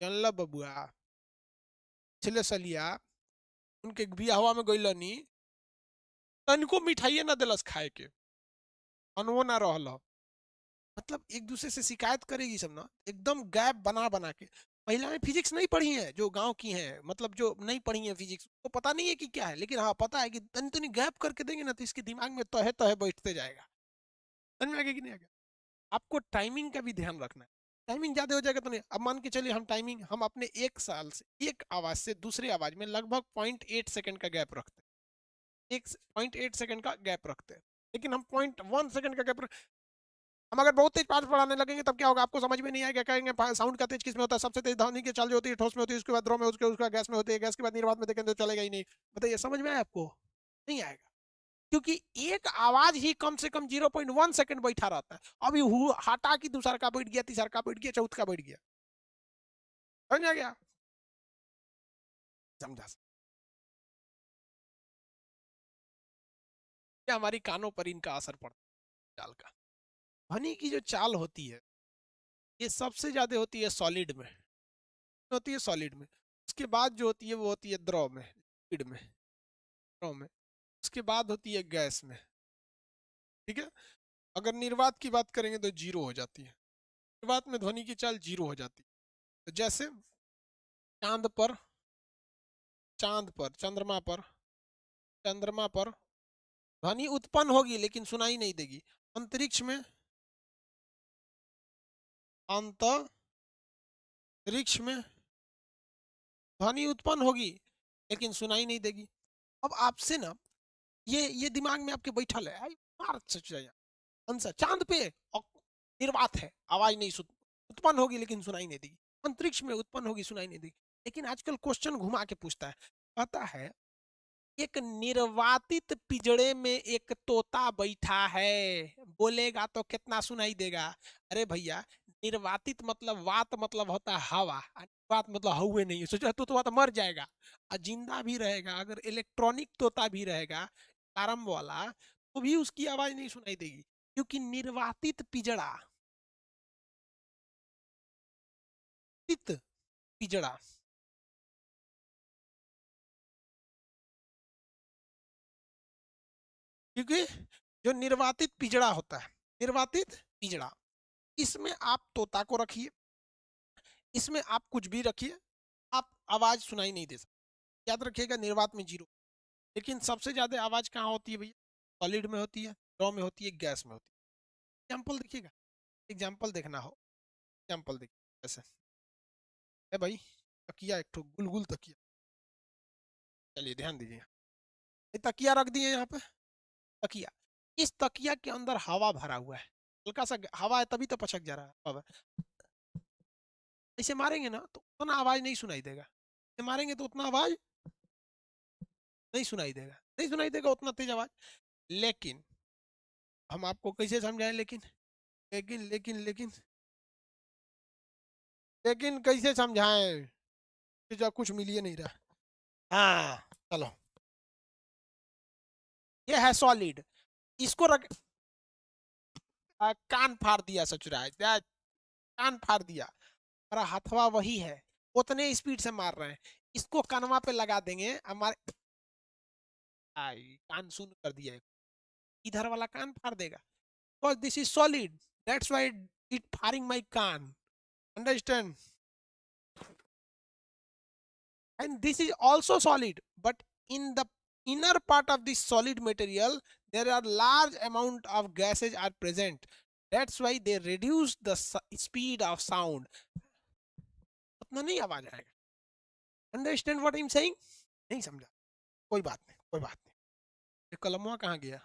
जानला बबुआ छिले सलिया उनके बियाहवा में गइलनी, तनिको मिठाइए ना दिलस खाए के, अनवो ना रहल। मतलब एक दूसरे से शिकायत करेगी सब ना, एकदम गैप बना बना के। महिलाएं फिजिक्स नहीं पढ़ी हैं जो गांव की हैं, मतलब जो नहीं पढ़ी हैं फिजिक्स, तो पता नहीं है कि क्या है, लेकिन हाँ पता है कि तनी तनी गैप करके देंगे ना तो इसके दिमाग में तहे तहे बैठते जाएगा। समझ में आ गया कि नहीं आ गया? आपको टाइमिंग का भी ध्यान रखना है। टाइमिंग ज्यादा हो जाएगा तो नहीं। अब मान के चलिए हम टाइमिंग, हम अपने एक साल से एक आवाज से दूसरी आवाज में लगभग 0.8 सेकंड का गैप रखते हैं, 1.8 सेकंड का गैप रखते हैं। लेकिन हम 0.1 सेकंड का गैप, हम अगर बहुत तेज पाठ पढ़ाने लगेंगे तब क्या होगा, आपको समझ में नहीं आएगा। कहेंगे साउंड का तेज किस में होता है, सबसे तेज ध्वनि की चाल जो होती है ठोस में होती है, उसके बाद द्रव में, उसके उसका गैस में होती है, गैस के बाद निर्वात में देखेंगे तो चलेगा ही नहीं। बताइए समझ में आया आपको? नहीं आएगा, क्योंकि एक आवाज ही कम से कम 0.1 सेकंड बैठा रहता है। अभी हटा की दूसरा का बैठ गया, तीसरा का बैठ गया, चौथ का बैठ गया। समझ आ गया? समझा? क्या हमारी कानों पर इनका असर पड़ता है चाल का। ध्वनि की जो चाल होती है ये सबसे ज्यादा होती है सॉलिड में, होती है सॉलिड में। उसके बाद जो होती है वो होती है द्रव में, लिक्विड में, द्रव में। उसके बाद होती है गैस में। ठीक है। अगर निर्वात की बात करेंगे तो जीरो हो जाती है, निर्वात में ध्वनि की चाल जीरो हो जाती है। तो जैसे चांद पर, चांद पर, चंद्रमा पर ध्वनि उत्पन्न होगी लेकिन सुनाई नहीं देगी। अंतरिक्ष में, अंतरिक्ष में ध्वनि उत्पन्न होगी लेकिन सुनाई नहीं देगी। अब आपसे ना ये दिमाग में आपके बैठल है, आई मार सच जाए आंसर, चांद पे निर्वात है, आवाज नहीं सुन उत्पन्न होगी लेकिन सुनाई नहीं देगी। अंतरिक्ष में उत्पन्न होगी, सुनाई नहीं देगी। लेकिन आजकल क्वेश्चन घुमा के पूछता है, कहता है एक निर्वातित पिंजड़े में एक तोता बैठा है, बोलेगा तो कितना सुनाई देगा? अरे भैया, निर्वातित मतलब वात मतलब होता है हवा, बात मतलब हवे नहीं है। सोचो तो मर जाएगा, और जिंदा भी रहेगा अगर इलेक्ट्रॉनिक तोता भी रहेगा आरंभ वाला, तो भी उसकी आवाज नहीं सुनाई देगी, क्योंकि निर्वातित पिंजड़ा, तित पिंजड़ा। क्योंकि जो निर्वातित पिंजड़ा होता है, निर्वातित पिंजड़ा, इसमें आप तोता को रखिए, इसमें आप कुछ भी रखिए, आप आवाज सुनाई नहीं दे सकते। याद रखिएगा निर्वात में जीरो। लेकिन सबसे ज्यादा आवाज कहाँ होती है भैया? सॉलिड में होती है, द्रव में होती है, गैस में होती है। एग्जाम्पल देखिएगा, एग्जाम्पल देखना हो, एग्जाम्पल देखिए ऐसे है भाई, तकिया एक ठो गुलगुल तकिया, चलिए ध्यान दीजिए, ये तकिया रख दिए यहाँ पे, तकिया, इस तकिया के अंदर हवा भरा हुआ है, हल्का सा हवा है तभी तो पछक जा रहा है हवा। इसे मारेंगे ना तो उतना आवाज नहीं सुनाई देगा, इसे मारेंगे तो उतना आवाज नहीं सुनाई देगा, नहीं सुनाई देगा उतना तेज आवाज। लेकिन हम आपको कैसे समझाएं, लेकिन लेकिन लेकिन लेकिन लेकिन कैसे समझाएं कि जब कुछ मिल ही नहीं रहा। हाँ चलो, ये है सॉलिड, इसको रख, कान फाड़ दिया सचुराय, कान फाड़ दिया, हमारा हथवा वही है, उतने स्पीड से मार रहे हैं। इसको कनवा पे लगा देंगे हमारे, आई कान सुन कर दिया, इधर वाला कान फाड़ देगा, because this is solid, that's why it firing my can't, understand? And this is also solid, but in the inner part of this solid material there are large amount of gases are present, that's why they reduce the speed of sound, उतना नहीं आवाज आएगा। Understand what I am saying? नहीं समझा? कोई बात नहीं, कोई बात नहीं। ये कलमवा कहाँ गया?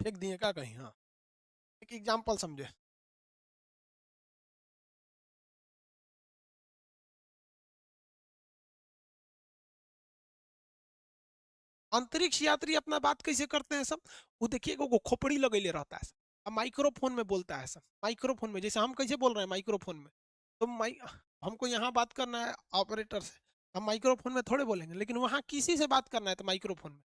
फेंक दिए क्या कहीं? हाँ, एक एग्जाम्पल समझे। अंतरिक्ष यात्री अपना बात कैसे करते हैं सब? वो देखिए वो खोपड़ी लगेले रहता है सब। अब माइक्रोफोन में बोलता है सब, माइक्रोफोन में, जैसे हम कैसे बोल रहे हैं माइक्रोफोन में। तो हमको यहाँ बात करना है ऑपरेटर से, हम माइक्रोफोन में थोड़े बोलेंगे, लेकिन वहाँ किसी से बात करना है तो माइक्रोफोन में,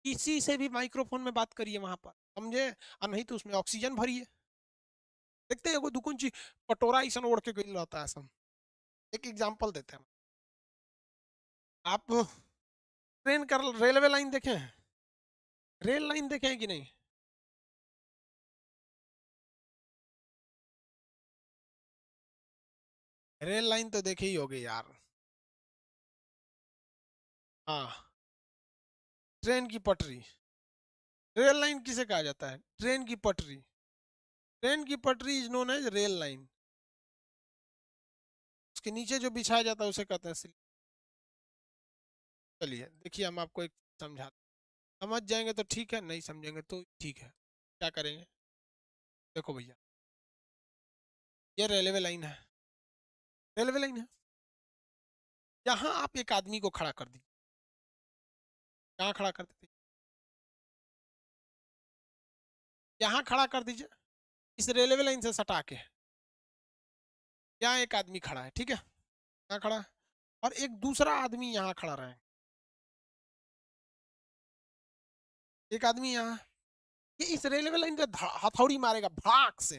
किसी से भी माइक्रोफोन में बात करिए वहां पर, समझे? और नहीं तो उसमें ऑक्सीजन भरिए। देखते हैं वो दुकुन ची कटोरा ऐसा ओढ़ के गई रहता है सब। एक एग्जाम्पल देते हैं। आप ट्रेन का रेलवे लाइन देखे हैं? रेल लाइन देखे हैं कि नहीं? रेल लाइन तो देखे ही होगे यार। हाँ, ट्रेन की पटरी। रेल लाइन किसे कहा जाता है? ट्रेन की पटरी। ट्रेन की पटरी is known as rail line. उसके नीचे जो बिछाया जाता है उसे कहते हैं चलिए देखिए हम आपको एक समझा, समझ जाएंगे तो ठीक है, नहीं समझेंगे तो ठीक है, क्या करेंगे? देखो भैया, ये रेलवे लाइन है, रेलवे लाइन है। यहाँ आप एक आदमी को खड़ा कर दीजिए। कहाँ खड़ा कर देते? यहाँ खड़ा कर दीजिए, इस रेलवे लाइन से सटा के। यहाँ एक आदमी खड़ा है, ठीक है, यहाँ खड़ा है, और एक दूसरा आदमी यहाँ खड़ा रहे। एक आदमी यहाँ, ये इस रेलवे लाइन पे हथौड़ी मारेगा भाग से।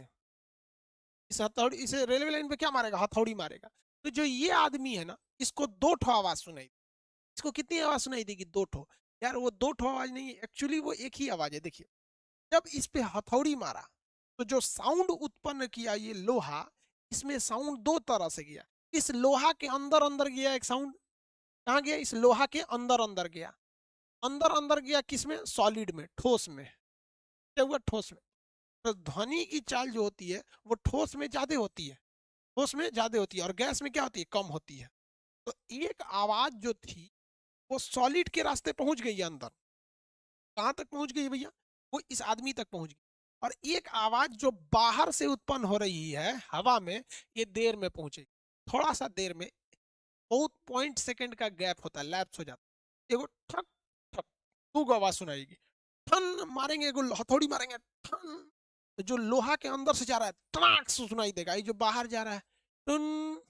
इस हथौड़ी, इस रेलवे लाइन पे क्या मारेगा? हथौड़ी मारेगा। तो जो ये आदमी है ना, इसको दो ठो आवाज सुनाई, इसको कितनी आवाज सुनाई देगी? दो ठो। यार वो दो ठो आवाज नहीं, एक्चुअली वो एक ही आवाज है। देखिए, जब इस पे हथौड़ी मारा तो जो साउंड उत्पन्न किया ये लोहा, इसमें साउंड दो तरह से गया। इस लोहा के अंदर अंदर गया एक साउंड। कहाँ गया? इस लोहा के अंदर अंदर गया। अंदर अंदर गया किसमें? सॉलिड में, ठोस में। क्या हुआ? ठोस में। तो ध्वनि की चाल जो होती है वो ठोस में ज्यादा होती है, ठोस में ज्यादा होती है, और गैस में क्या होती है? कम होती है। तो एक आवाज जो थी वो सॉलिड के रास्ते पहुंच गई है अंदर। कहां तक पहुंच गई भैया? वो इस आदमी तक पहुंच गई। और एक आवाज जो बाहर से उत्पन्न हो रही है हवा में, ये देर में पहुंचेगी, थोड़ा सा देर में, बहुत पॉइंट सेकंड का गैप होता है, लैप्स हो जाता है। एगो ठक ठक खूब आवाज सुनाएगी। ठन मारेंगे, एगो हथौड़ी मारेंगे, ठन, तो जो लोहा के अंदर से जा रहा है टनाक से सुनाई देगा। ये जो बाहर जा रहा है, टन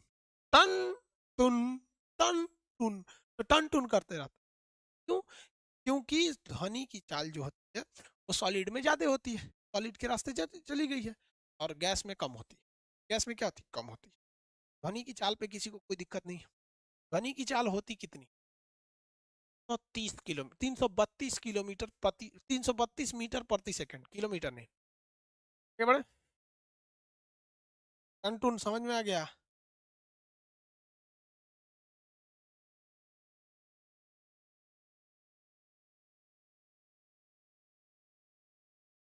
टन टुन टन टुन, तो टन टुन करते रहता है। क्यों? क्योंकि ध्वनि की चाल जो होती है वो सॉलिड में ज्यादा होती है, सॉलिड के रास्ते चली गई है, और गैस में कम होती है। गैस में क्या होती है? कम होती है। ध्वनि की चाल पे किसी को कोई दिक्कत नहीं है। ध्वनि की चाल होती कितनी? 330 किलोमीटर, 332 किलोमीटर प्रति, 332 मीटर प्रति सेकंड, किलोमीटर नहीं। क्या बड़े टन टून समझ में आ गया?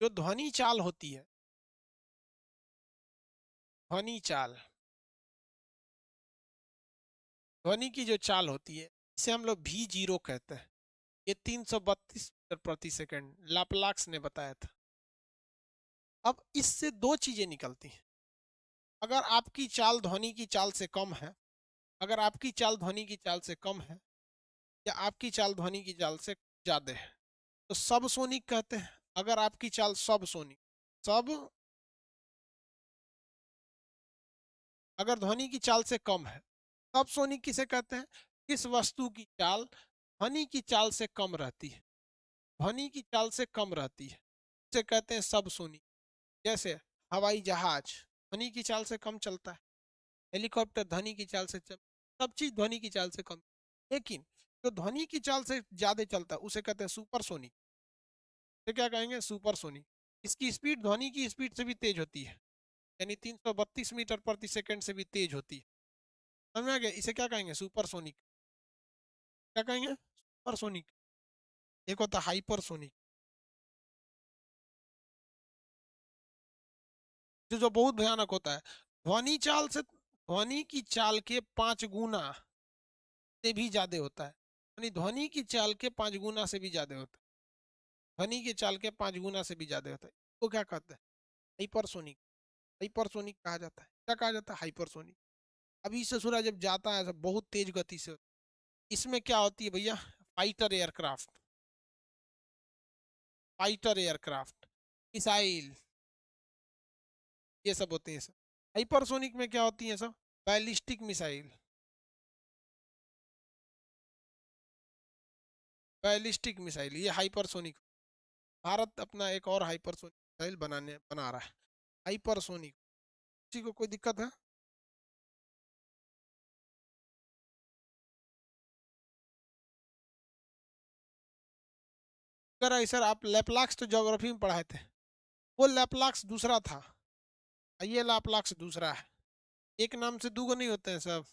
जो ध्वनि चाल होती है, ध्वनि चाल, ध्वनि की जो चाल होती है इसे हम लोग V0 कहते हैं। ये 332 मीटर प्रति सेकंड लाप्लाक्स ने बताया था। अब इससे दो चीजें निकलती हैं। अगर आपकी चाल ध्वनि की चाल से कम है, अगर आपकी चाल ध्वनि की चाल से कम है, या आपकी चाल ध्वनि की चाल से ज्यादा है, तो सब सोनिक कहते हैं। अगर आपकी चाल सब सोनिक, सब, अगर ध्वनि की चाल से कम है, सब सोनिक किसे कहते हैं? किस वस्तु की चाल ध्वनि की चाल से कम रहती है, ध्वनि की चाल से कम रहती है, उसे कहते हैं सब सोनिक। जैसे हवाई जहाज ध्वनि की चाल से कम चलता है, हेलीकॉप्टर ध्वनि की चाल से सब चीज ध्वनि की चाल से कम। लेकिन जो ध्वनि की चाल से ज्यादा चलता है उसे कहते हैं सुपरसोनिक। तो क्या कहेंगे? सुपरसोनिक। इसकी स्पीड ध्वनि की स्पीड से भी तेज होती है, यानी 332 मीटर प्रति सेकंड से भी तेज होती है। समझ में आ गया? इसे क्या कहेंगे? सुपरसोनिक। क्या कहेंगे? सुपरसोनिक। एक होता है हाइपरसोनिक, जो बहुत भयानक होता है। ध्वनि चाल से, ध्वनि की चाल के 5 गुना से भी ज्यादा होता है, यानी ध्वनि की चाल के 5 गुना से भी ज्यादा होता है। ध्वनि की चाल के 5 गुना से भी ज्यादा होता है, तो क्या कहते हैं? हाइपरसोनिक। हाइपरसोनिक कहा जाता है। क्या कहा जाता है? हाइपरसोनिक। अभी ससुरा जब जाता है सब बहुत तेज गति से, इसमें क्या होती है भैया? Fighter aircraft, fighter aircraft, missile, ये सब होते हैं सब। हाइपरसोनिक में क्या होती है सब? बैलिस्टिक मिसाइल, बैलिस्टिक मिसाइल, ये हाइपरसोनिक। भारत अपना एक और हाइपरसोनिक मिसाइल बना रहा है, हाइपरसोनिक। किसी को कोई दिक्कत है? अगर सर आप लेप्लाक्स तो ज्योग्राफी में पढ़ाए थे, वो लेप्लाक्स दूसरा था, ये लेप्लाक्स दूसरा है। एक नाम से दूगो नहीं होते हैं सब।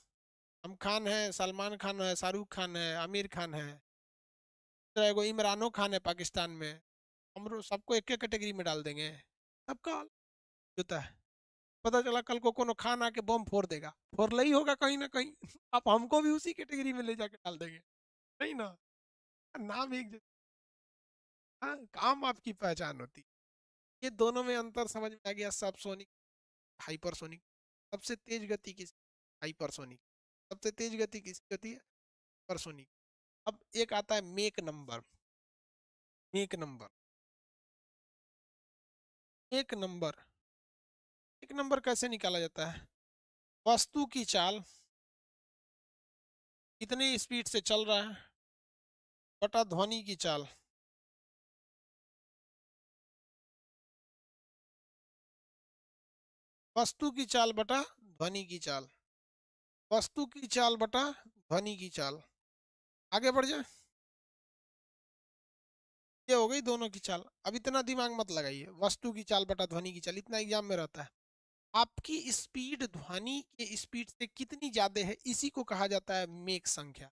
हम खान है, सलमान खान है, शाहरुख खान है, आमिर खान है, तो एगो इमरानो खान है पाकिस्तान में। हम लोग सबको एक एक कैटेगरी में डाल देंगे? सबका अलग होता है। पता चला कल को कोनो खान आके बम फोड़ देगा, फोड़ ही होगा कहीं ना कहीं। आप हमको भी उसी कैटेगरी में ले जाके डाल देंगे, नहीं ना? नाम एक हाँ, काम आपकी पहचान होती है। ये दोनों में अंतर समझ में आ गया, सबसोनिक, हाइपरसोनिक। सबसे तेज गति किस? हाइपरसोनिक। सबसे तेज गति किसकी होती है? हाइपरसोनिक। अब एक आता है मेक नंबर। मेक नंबर, एक नंबर, एक नंबर कैसे निकाला जाता है? वस्तु की चाल कितनी स्पीड से चल रहा है बटा ध्वनि की चाल। वस्तु की चाल बटा ध्वनि की चाल। वस्तु की चाल बटा ध्वनि की चाल। आगे बढ़ जाए। ये हो गई दोनों की चाल। अब इतना दिमाग मत लगाइए, वस्तु की चाल बटा ध्वनि की चाल, इतना एग्जाम में रहता है। आपकी स्पीड ध्वनि के स्पीड से कितनी ज्यादा है, इसी को कहा जाता है मेक संख्या।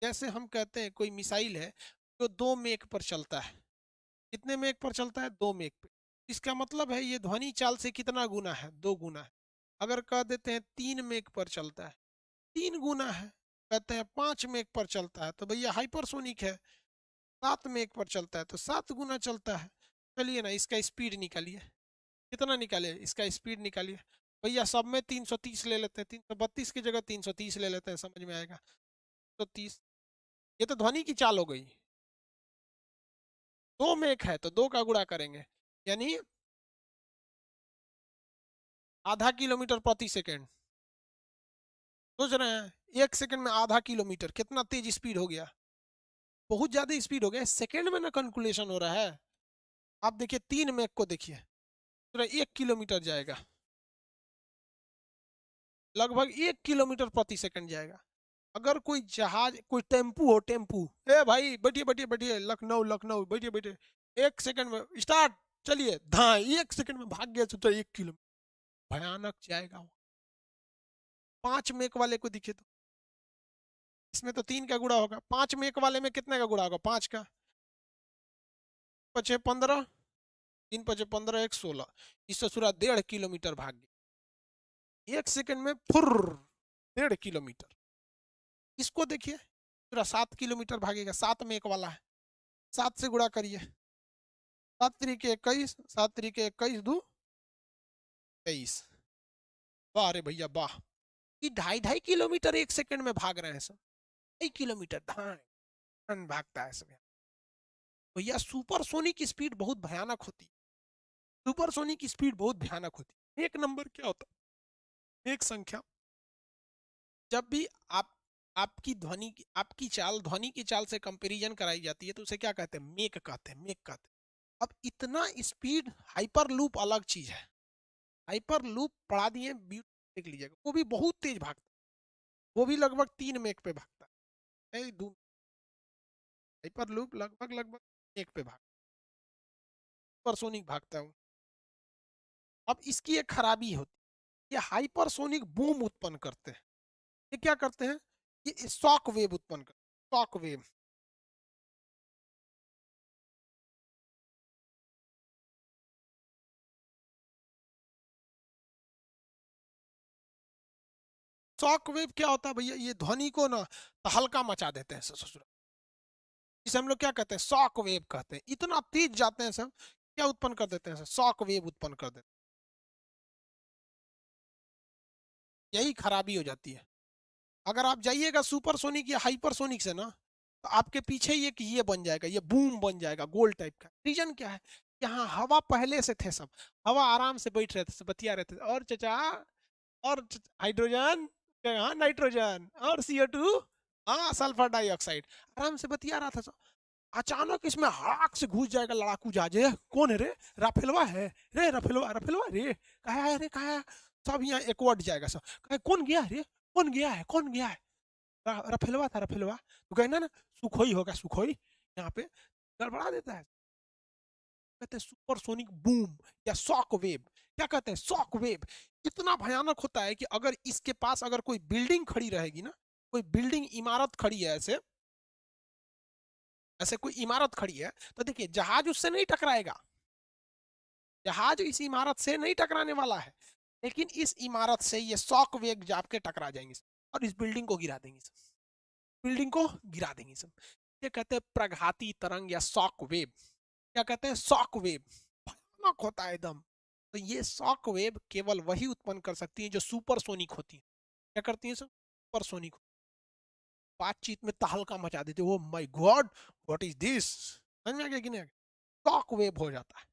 जैसे हम कहते हैं कोई मिसाइल है जो 2 मेक पर चलता है। कितने मेक पर चलता है? 2 मेक पे। इसका मतलब है ये ध्वनि चाल से कितना गुना है? 2 गुना है। अगर कह देते हैं 3 मेक पर चलता है, 3 गुना है। कहते हैं 5 मेक पर चलता है, तो भैया हाइपरसोनिक है। 7 मेक पर चलता है तो 7 गुना चलता है। चलिए ना, इसका स्पीड निकालिए। कितना निकाले? इसका स्पीड निकालिए। भैया सब में 330 ले लेते हैं, 332 की जगह 330 ले लेते हैं, समझ में आएगा। तो 30, ये तो ध्वनि की चाल हो गई। 2 मेक है तो 2 का गुणा करेंगे, यानी ½ किलोमीटर प्रति सेकेंड। सोच रहे हैं 1 सेकंड में ½ किलोमीटर, कितना तेज स्पीड हो गया? बहुत ज्यादा स्पीड हो गया। सेकंड में ना कैलकुलेशन हो रहा है। आप देखिए 3 मेक को देखिए, पूरा 1 किलोमीटर जाएगा, लगभग 1 किलोमीटर प्रति सेकंड जाएगा। अगर कोई जहाज, कोई टेम्पू हो, टेम्पू, ए भाई बैठिए बैठिए बैठिए, लखनऊ लखनऊ, बैठिए बैठिए, 1 सेकंड में स्टार्ट, चलिए धा, 1 सेकंड में भाग गया, सोचा 1 किलोमीटर, भयानक जाएगा वो। 5 मेक वाले को दिखे तो, इसमें तो 3 का गुणा होगा, 5 मेक वाले में कितने का गुणा होगा? 5 का। 5 × 5 = 15, 3 × 5 = 15, 1 = 16। इससे सूरा 1.5 किलोमीटर भाग गया 1 सेकंड में, फुर, 1.5 किलोमीटर। इसको देखिए, पूरा 7 किलोमीटर भागेगा, 7 मेक वाला है। 7 से गुणा करिए, 7 × 3 = 21, 7 × 3 = 21, 2 = 23। वाह रे भैया वाह! ये 2.5 2.5 किलोमीटर 1 सेकंड में भाग रहे हैं सब। 2 किलोमीटर धान भागता है सब। भैया सुपरसोनिक स्पीड बहुत भयानक होती है। सुपरसोनिक स्पीड बहुत भयानक होती है। एक नंबर क्या होता है? एक संख्या। जब भी आप, आपकी ध्वनि की, आपकी चाल ध्वनि की चाल से कंपैरिजन कराई जाती है तो उसे क्या कहते हैं? मेक कहते हैं, मेक कहते हैं। अब इतना स्पीड, हाइपर लूप अलग चीज है। हाइपर लूप पढ़ा दिए, देख लीजिएगा, वो भी बहुत तेज भागता है, वो भी लगभग 3 मेक पे भागता है। हाइपर लूप लगभग लगभग एक पे भागता है, सुपरसोनिक भागता है। अब इसकी एक खराबी होती है, ये हाइपरसोनिक बूम उत्पन्न करते हैं। ये क्या करते हैं? ये शॉक वेव उत्पन्न करते हैं, शॉक वेव। शॉक वेव क्या होता है भैया? ये ध्वनि को ना तहलका मचा देते हैं ससुर। इसे हम लोग क्या कहते हैं? शॉक वेव कहते हैं। इतना तेज जाते हैं सब, क्या उत्पन्न कर देते हैं? शॉक वेव उत्पन्न कर देते हैं। यही खराबी हो जाती है। अगर आप जाइएगा सुपरसोनिक या हाइपरसोनिक से ना, तो आपके पीछे ये कि ये बन जाएगा, ये बूम बन जाएगा गोल टाइप का। रीजन क्या है? यहाँ हवा पहले से थे सब, हवा आराम से बैठ रहे थे, बतिया रहे थे। और चचा, और हाइड्रोजन, हाँ नाइट्रोजन, और CO2, हाँ सल्फर डाइऑक्साइड, आराम से बतिया रहा था सब। अचानक इसमें हाक से घुस जाएगा लड़ाकू जहाज। कौन है रे? राफेलवा है रे, राफेलवा, राफेलवा रे, कहा है रे, कहा है? सब यहाँ एकवट जाएगा सब, कहे कौन गया रे, कौन गया है, कौन गया है? रफेलवा था, रफेलवा। तो कहना ना सुखोई होगा, सुखोई। यहाँ पे गड़बड़ा देता है। कहते हैं सुपरसोनिक बूम या शॉक वेव। क्या कहते हैं? Shock wave. इतना भयानक होता है कि अगर इसके पास अगर कोई बिल्डिंग खड़ी रहेगी ना, कोई बिल्डिंग इमारत खड़ी है ऐसे, ऐसे कोई इमारत खड़ी है, तो देखिए जहाज उससे नहीं टकराएगा, जहाज इस इमारत से नहीं टकराने वाला है, लेकिन इस इमारत से ये शॉक वेग जाके टकरा जाएंगे और इस बिल्डिंग को गिरा देंगे, बिल्डिंग को गिरा देंगे सब। ये कहते हैं प्रघाती तरंग या शॉक वेव। क्या कहते हैं? Shock wave. भयानक होता है एकदम। तो ये शॉक वेव केवल वही उत्पन्न कर सकती है जो सुपरसोनिक होती है। क्या करती है? सुपरसोनिक। बातचीत में तहलका मचा देते। Oh my God, what is this? समझ में आ गया कि नहीं? शॉक वेव हो जाता है।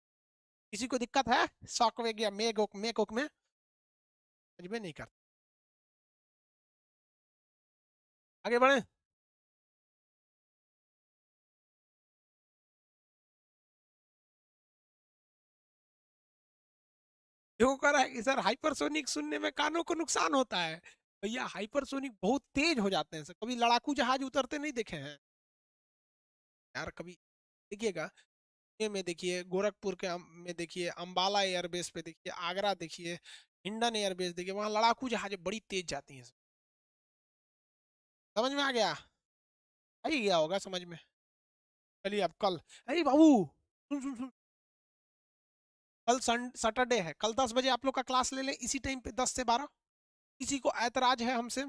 किसी को दिक्कत है शॉक वेव या मेक मेक में? समझ में नहीं करता। आगे बढ़े। देखो कह रहा है कि सर हाइपरसोनिक सुनने में कानों को नुकसान होता है। भैया हाइपरसोनिक बहुत तेज हो जाते हैं सर। कभी लड़ाकू जहाज उतरते नहीं देखे हैं यार? कभी देखिएगा, ये में देखिए गोरखपुर के में देखिए, अंबाला एयरबेस पे देखिए, आगरा देखिए, हिंडन एयरबेस देखिए, वहाँ लड़ाकू जहाज बड़ी तेज जाती हैं। समझ में आ गया? आ ही गया होगा समझ में। चलिए अब कल, अरे बाबू, सुन सुन सुन, कल सैटरडे है, कल 10 बजे आप लोग का क्लास ले लें इसी टाइम पे, 10 से 12। किसी को ऐतराज है हमसे?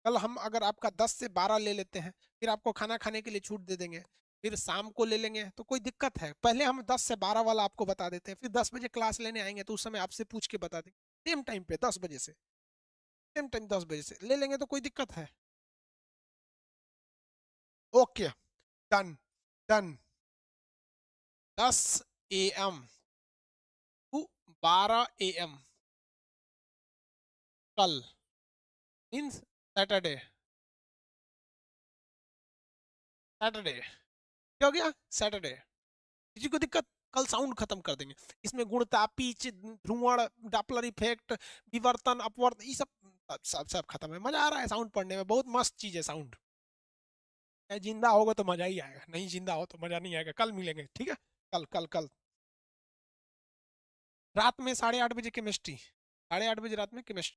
कल हम अगर आपका 10 से 12 ले लेते हैं, फिर आपको खाना खाने के लिए छूट दे देंगे, फिर शाम को ले लेंगे तो कोई दिक्कत है? पहले हम 10 से 12 वाला आपको बता देते हैं, फिर 10 बजे क्लास लेने आएंगे तो उस समय आपसे पूछ के बता देंगे सेम टाइम पे 10 बजे से। सेम टाइम 10 बजे से ले लेंगे तो कोई दिक्कत है? Okay, done, done. 10 AM to 12 AM कल, मीन्स सैटरडे। सैटरडे क्या हो गया? सैटरडे। किसी को दिक्कत? कल साउंड खत्म कर देंगे। इसमें गुणता, पिच, ध्रुवण, डॉपलर इफेक्ट, विवर्तन, अपवर्तन, ये सब सब सब खत्म है। मजा आ रहा है साउंड पढ़ने में, बहुत मस्त चीज है साउंड। जिंदा होगा तो मजा ही आएगा, नहीं जिंदा हो तो मजा नहीं आएगा। कल मिलेंगे, ठीक है? कल कल कल रात में 8:30 बजे केमिस्ट्री, 8:30 बजे रात में केमिस्ट्री।